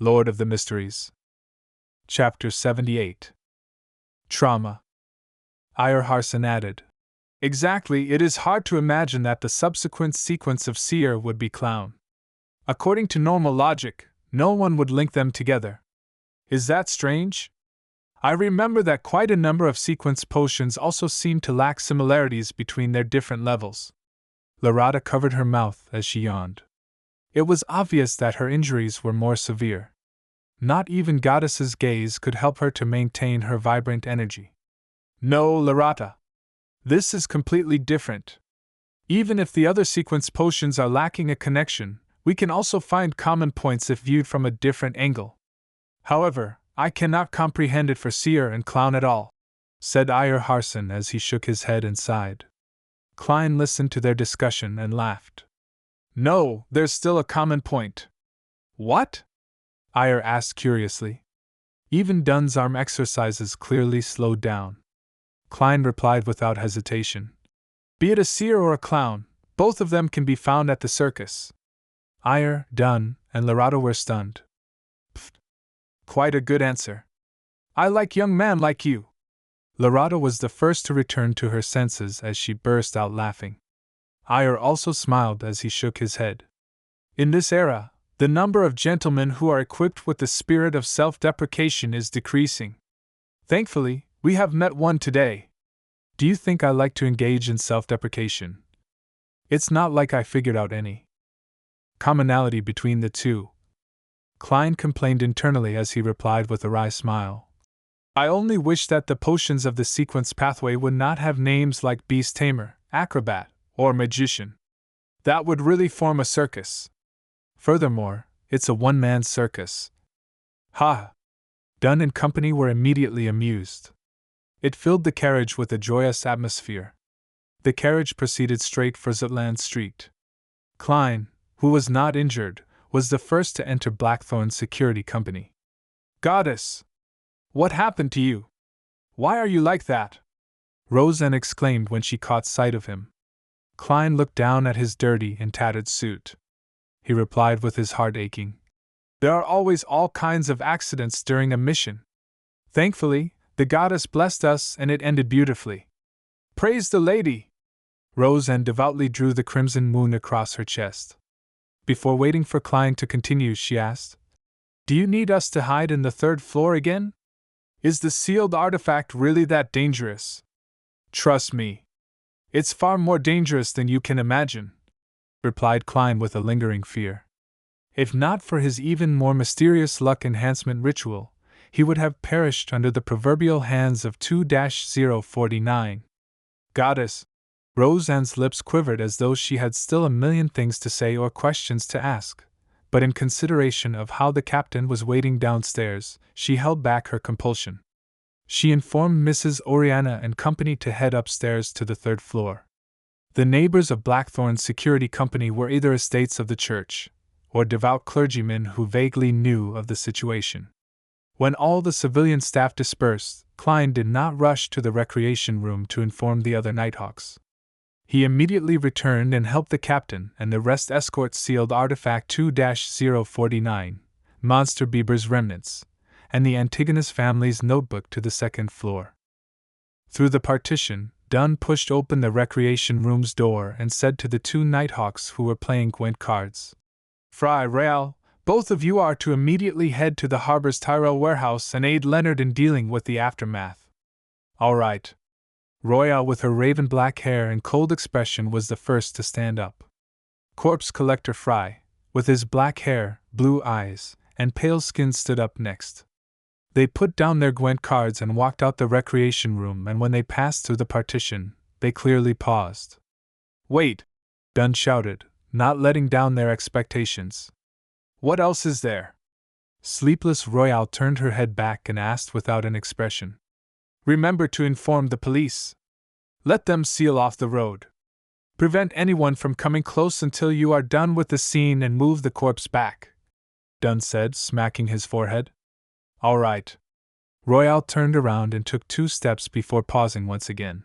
Lord of the Mysteries. Chapter 78. Trauma. Iyer Harson added. Exactly, it is hard to imagine that the subsequent sequence of seer would be clown. According to normal logic, no one would link them together. Is that strange? I remember that quite a number of sequence potions also seem to lack similarities between their different levels. Larata covered her mouth as she yawned. It was obvious that her injuries were more severe. Not even Goddess's gaze could help her to maintain her vibrant energy. No, Larata. This is completely different. Even if the other sequence potions are lacking a connection, we can also find common points if viewed from a different angle. However, I cannot comprehend it for seer and clown at all, said Iyer Harson as he shook his head and sighed. Klein listened to their discussion and laughed. No, there's still a common point. What? Iyer asked curiously. Even Dunn's arm exercises clearly slowed down. Klein replied without hesitation. Be it a seer or a clown, both of them can be found at the circus. Iyer, Dunn, and Larata were stunned. Pfft. Quite a good answer. I like young man like you. Larata was the first to return to her senses as she burst out laughing. Iyer also smiled as he shook his head. In this era, the number of gentlemen who are equipped with the spirit of self-deprecation is decreasing. Thankfully, we have met one today. Do you think I like to engage in self-deprecation? It's not like I figured out any commonality between the two. Klein complained internally as he replied with a wry smile. I only wish that the potions of the sequence pathway would not have names like Beast Tamer, Acrobat, or Magician. That would really form a circus. Furthermore, it's a one-man circus. Ha! Dunn and company were immediately amused. It filled the carriage with a joyous atmosphere. The carriage proceeded straight for Zetland Street. Klein, who was not injured, was the first to enter Blackthorn's security company. Goddess! What happened to you? Why are you like that? Roseanne exclaimed when she caught sight of him. Klein looked down at his dirty and tattered suit. He replied with his heart aching. There are always all kinds of accidents during a mission. Thankfully, the goddess blessed us and it ended beautifully. Praise the lady! Roseanne devoutly drew the crimson moon across her chest. Before waiting for Klein to continue, she asked, Do you need us to hide in the third floor again? Is the sealed artifact really that dangerous? Trust me. It's far more dangerous than you can imagine, replied Klein with a lingering fear. If not for his even more mysterious luck enhancement ritual, he would have perished under the proverbial hands of 2-049. Goddess! Roseanne's lips quivered as though she had still a million things to say or questions to ask, but in consideration of how the captain was waiting downstairs, she held back her compulsion. She informed Mrs. Oriana and company to head upstairs to the third floor. The neighbors of Blackthorn's security company were either estates of the church, or devout clergymen who vaguely knew of the situation. When all the civilian staff dispersed, Klein did not rush to the recreation room to inform the other Nighthawks. He immediately returned and helped the captain and the rest escort sealed artifact 2-049, Monster Bieber's remnants, and the Antigonus family's notebook to the second floor. Through the partition, Dunn pushed open the recreation room's door and said to the two Nighthawks who were playing Gwent cards, Fry Real, both of you are to immediately head to the harbor's Tyrell warehouse and aid Leonard in dealing with the aftermath. All right. Royale, with her raven black hair and cold expression, was the first to stand up. Corpse Collector Fry, with his black hair, blue eyes, and pale skin, stood up next. They put down their Gwent cards and walked out the recreation room, and when they passed through the partition, they clearly paused. Wait! Dunn shouted, not letting down their expectations. What else is there? Sleepless Royale turned her head back and asked without an expression. Remember to inform the police. Let them seal off the road. Prevent anyone from coming close until you are done with the scene and move the corpse back, Dunn said, smacking his forehead. All right. Royale turned around and took 2 steps before pausing once again.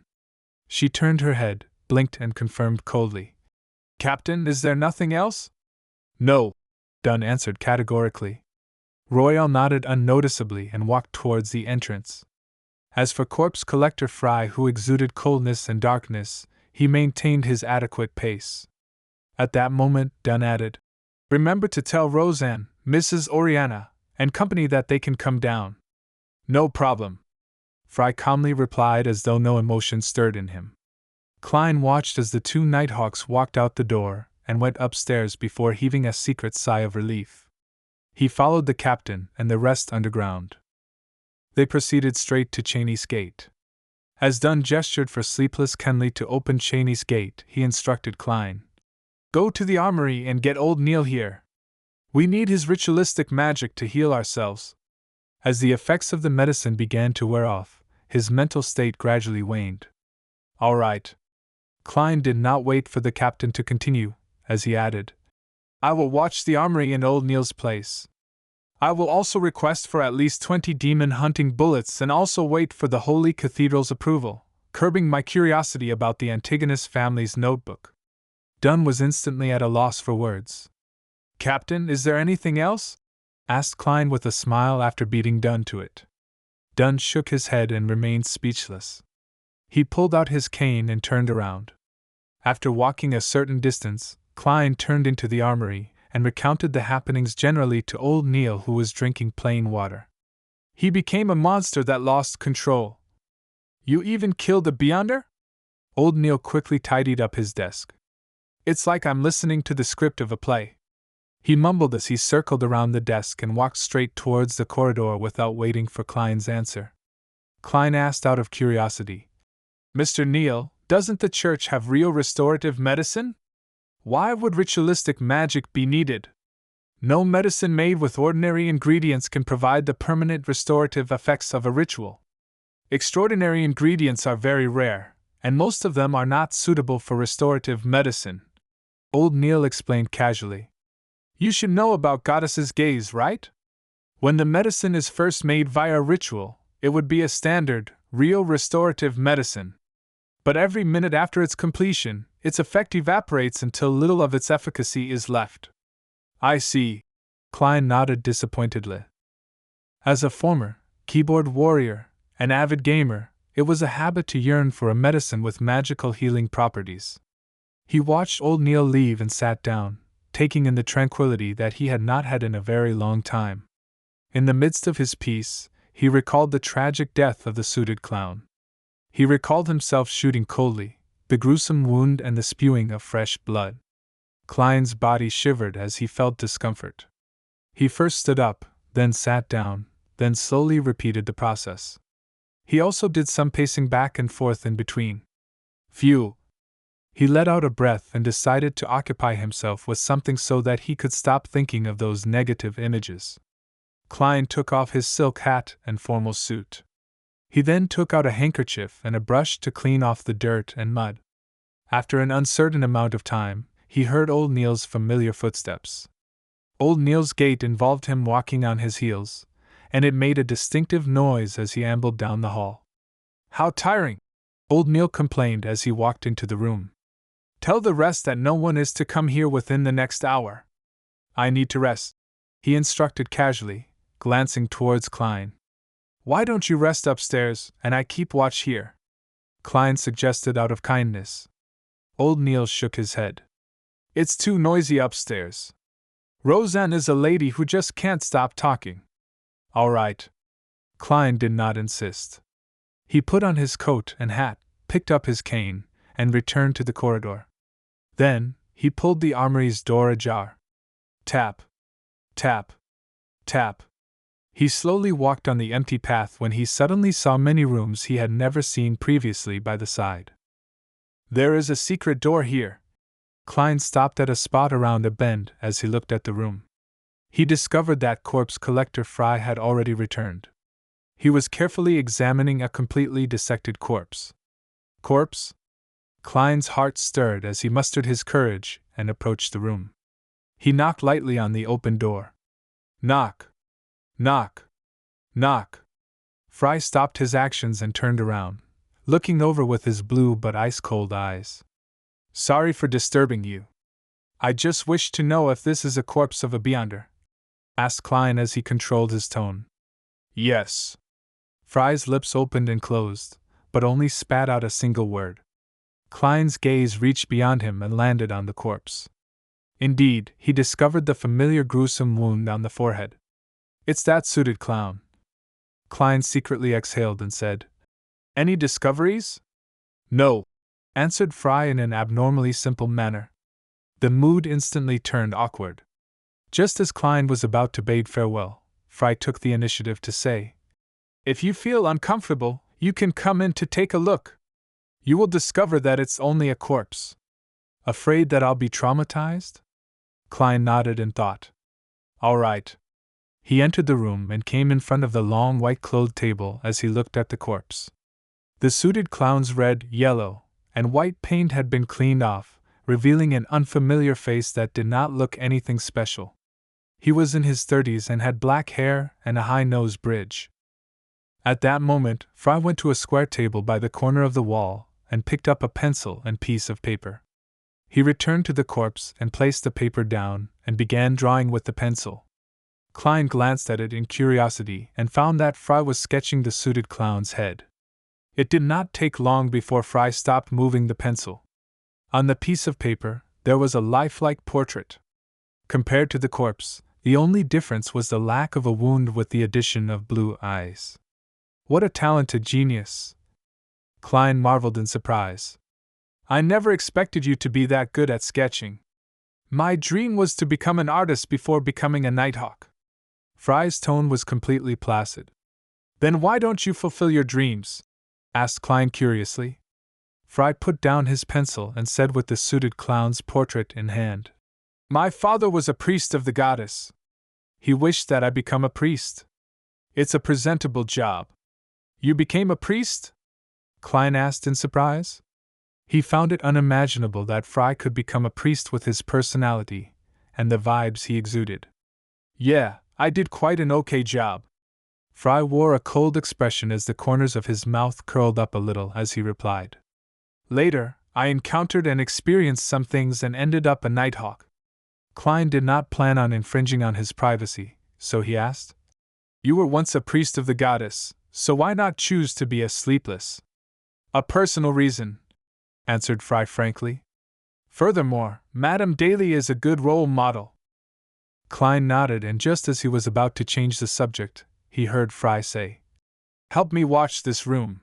She turned her head, blinked, and confirmed coldly. Captain, is there nothing else? No, Dunn answered categorically. Royal nodded unnoticeably and walked towards the entrance. As for Corpse Collector Fry, who exuded coldness and darkness, he maintained his adequate pace. At that moment, Dunn added, "Remember to tell Roseanne, Mrs. Oriana, and company that they can come down." "No problem," Fry calmly replied as though no emotion stirred in him. Klein watched as the two Nighthawks walked out the door and went upstairs before heaving a secret sigh of relief. He followed the captain and the rest underground. They proceeded straight to Cheney's gate. As Dunn gestured for Sleepless Kenley to open Cheney's gate, he instructed Klein, "Go to the armory and get old Neil here. We need his ritualistic magic to heal ourselves." As the effects of the medicine began to wear off, his mental state gradually waned. "All right." Klein did not wait for the captain to continue, as he added, "I will watch the armory in old Neil's place. I will also request for at least 20 demon-hunting bullets and also wait for the Holy Cathedral's approval, curbing my curiosity about the Antigonus family's notebook." Dunn was instantly at a loss for words. "Captain, is there anything else?" asked Klein with a smile after beating Dunn to it. Dunn shook his head and remained speechless. He pulled out his cane and turned around. After walking a certain distance, Klein turned into the armory and recounted the happenings generally to old Neil, who was drinking plain water. "He became a monster that lost control." "You even killed a Beyonder?" Old Neil quickly tidied up his desk. "It's like I'm listening to the script of a play," he mumbled as he circled around the desk and walked straight towards the corridor without waiting for Klein's answer. Klein asked out of curiosity, "Mr. Neil, doesn't the church have real restorative medicine? Why would ritualistic magic be needed? No medicine made with ordinary ingredients can provide the permanent restorative effects of a ritual. Extraordinary ingredients are very rare, and most of them are not suitable for restorative medicine," old Neil explained casually. "You should know about Goddess's gaze, right? When the medicine is first made via ritual, it would be a standard, real restorative medicine. But every minute after its completion, its effect evaporates until little of its efficacy is left." "I see," Klein nodded disappointedly. As a former keyboard warrior, an avid gamer, it was a habit to yearn for a medicine with magical healing properties. He watched old Neil leave and sat down, taking in the tranquility that he had not had in a very long time. In the midst of his peace, he recalled the tragic death of the suited clown. He recalled himself shooting coldly, the gruesome wound and the spewing of fresh blood. Klein's body shivered as he felt discomfort. He first stood up, then sat down, then slowly repeated the process. He also did some pacing back and forth in between. Phew! He let out a breath and decided to occupy himself with something so that he could stop thinking of those negative images. Klein took off his silk hat and formal suit. He then took out a handkerchief and a brush to clean off the dirt and mud. After an uncertain amount of time, he heard old Neil's familiar footsteps. Old Neil's gait involved him walking on his heels, and it made a distinctive noise as he ambled down the hall. "How tiring!" old Neil complained as he walked into the room. "Tell the rest that no one is to come here within the next hour. I need to rest," he instructed casually, glancing towards Klein. "Why don't you rest upstairs, and I keep watch here?" Klein suggested out of kindness. Old Neil shook his head. "It's too noisy upstairs. Roseanne is a lady who just can't stop talking." "All right." Klein did not insist. He put on his coat and hat, picked up his cane, and returned to the corridor. Then, he pulled the armory's door ajar. Tap. Tap. Tap. He slowly walked on the empty path when he suddenly saw many rooms he had never seen previously by the side. "There is a secret door here." Klein stopped at a spot around a bend as he looked at the room. He discovered that Corpse Collector Fry had already returned. He was carefully examining a completely dissected corpse. "Corpse?" Klein's heart stirred as he mustered his courage and approached the room. He knocked lightly on the open door. Knock. Knock. Knock. Fry stopped his actions and turned around, looking over with his blue but ice-cold eyes. "Sorry for disturbing you. I just wished to know if this is a corpse of a Beyonder." asked Klein as he controlled his tone. Yes. Fry's lips opened and closed, but only spat out a single word. Klein's gaze reached beyond him and landed on the corpse. Indeed, he discovered the familiar gruesome wound on the forehead. It's that suited clown. Klein secretly exhaled and said, Any discoveries? No, answered Fry in an abnormally simple manner. The mood instantly turned awkward. Just as Klein was about to bid farewell, Fry took the initiative to say, If you feel uncomfortable, you can come in to take a look. You will discover that it's only a corpse. Afraid that I'll be traumatized? Klein nodded and thought. All right. He entered the room and came in front of the long white-clothed table as he looked at the corpse. The suited clown's red, yellow, and white paint had been cleaned off, revealing an unfamiliar face that did not look anything special. He was in his 30s and had black hair and a high nose bridge. At that moment, Fry went to a square table by the corner of the wall and picked up a pencil and piece of paper. He returned to the corpse and placed the paper down and began drawing with the pencil. Klein glanced at it in curiosity and found that Fry was sketching the suited clown's head. It did not take long before Fry stopped moving the pencil. On the piece of paper, there was a lifelike portrait. Compared to the corpse, the only difference was the lack of a wound with the addition of blue eyes. What a talented genius! Klein marveled in surprise. I never expected you to be that good at sketching. My dream was to become an artist before becoming a nighthawk. Fry's tone was completely placid. Then why don't you fulfill your dreams? Asked Klein curiously. Fry put down his pencil and said with the suited clown's portrait in hand, My father was a priest of the goddess. He wished that I become a priest. It's a presentable job. You became a priest? Klein asked in surprise. He found it unimaginable that Fry could become a priest with his personality and the vibes he exuded. Yeah, I did quite an okay job. Fry wore a cold expression as the corners of his mouth curled up a little as he replied. Later, I encountered and experienced some things and ended up a nighthawk. Klein did not plan on infringing on his privacy, so he asked, You were once a priest of the goddess, so why not choose to be a sleepless? A personal reason, answered Fry frankly. Furthermore, Madame Daly is a good role model. Klein nodded, and just as he was about to change the subject, he heard Fry say, Help me watch this room.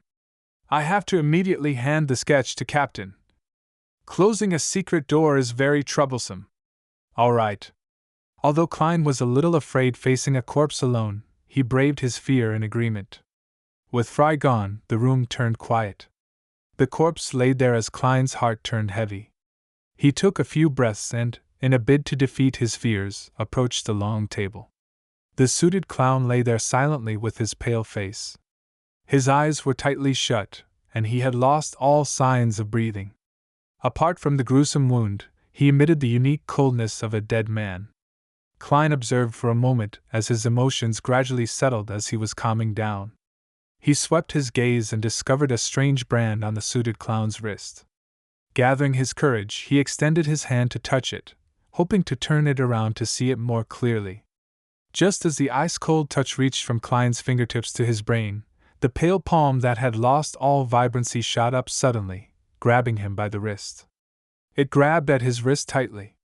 I have to immediately hand the sketch to Captain. Closing a secret door is very troublesome. All right. Although Klein was a little afraid facing a corpse alone, he braved his fear in agreement. With Fry gone, the room turned quiet. The corpse lay there as Klein's heart turned heavy. He took a few breaths and, in a bid to defeat his fears, approached the long table. The suited clown lay there silently with his pale face. His eyes were tightly shut, and he had lost all signs of breathing. Apart from the gruesome wound, he emitted the unique coldness of a dead man. Klein observed for a moment as his emotions gradually settled as he was calming down. He swept his gaze and discovered a strange brand on the suited clown's wrist. Gathering his courage, he extended his hand to touch it, hoping to turn it around to see it more clearly. Just as the ice-cold touch reached from Klein's fingertips to his brain, the pale palm that had lost all vibrancy shot up suddenly, grabbing him by the wrist. It grabbed at his wrist tightly.